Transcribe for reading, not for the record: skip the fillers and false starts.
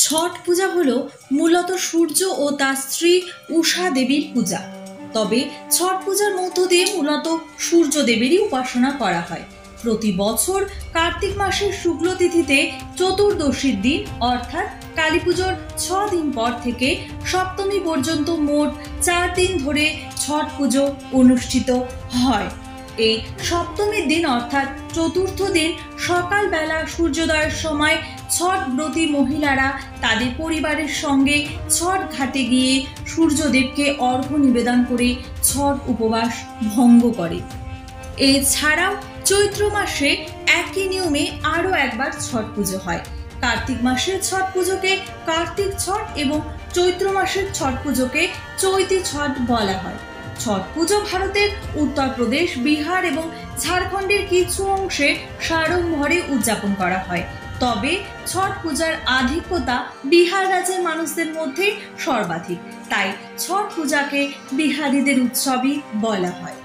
ছট পূজা হলো মূলত সূর্য ও তার স্ত্রী উষা দেবীর পূজা। তবে ছট পূজার মধ্য দিয়ে মূলত সূর্য দেবেরই উপাসনা করা হয়। প্রতি বছর কার্তিক মাসের শুক্ল তিথিতে চতুর্দশীর দিন অর্থাৎ কালী পুজোর 6 দিন পর থেকে সপ্তমী পর্যন্ত মোট 4 দিন ধরে ছট পুজো অনুষ্ঠিত হয়। এই সপ্তমীর দিন অর্থাৎ চতুর্থ দিন সকালবেলা সূর্যোদয়ের সময় ছট ব্রতী মহিলারা তাদের পরিবারের সঙ্গে ছট ঘাটে গিয়ে সূর্যদেবকে অর্ঘ্য নিবেদন করে ছট উপবাস ভঙ্গ করে। এছাড়াও চৈত্র মাসে একই নিয়মে আরও একবার ছট পুজো হয়। কার্তিক মাসের ছট পুজোকে কার্তিক ছট এবং চৈত্র মাসের ছট পুজোকে চৈতি ছট বলা হয়। ছট পুজো ভারতের উত্তরপ্রদেশ, বিহার এবং ঝাড়খণ্ডের কিছু অংশে সাড়ম্বরে উদযাপন করা হয়। তবে ছট পূজার আধিক্যতা বিহার রাজ্যের মানুষদের মধ্যে সর্বাধিক, তাই ছট পূজাকে বিহারিদের উৎসবই বলা হয়।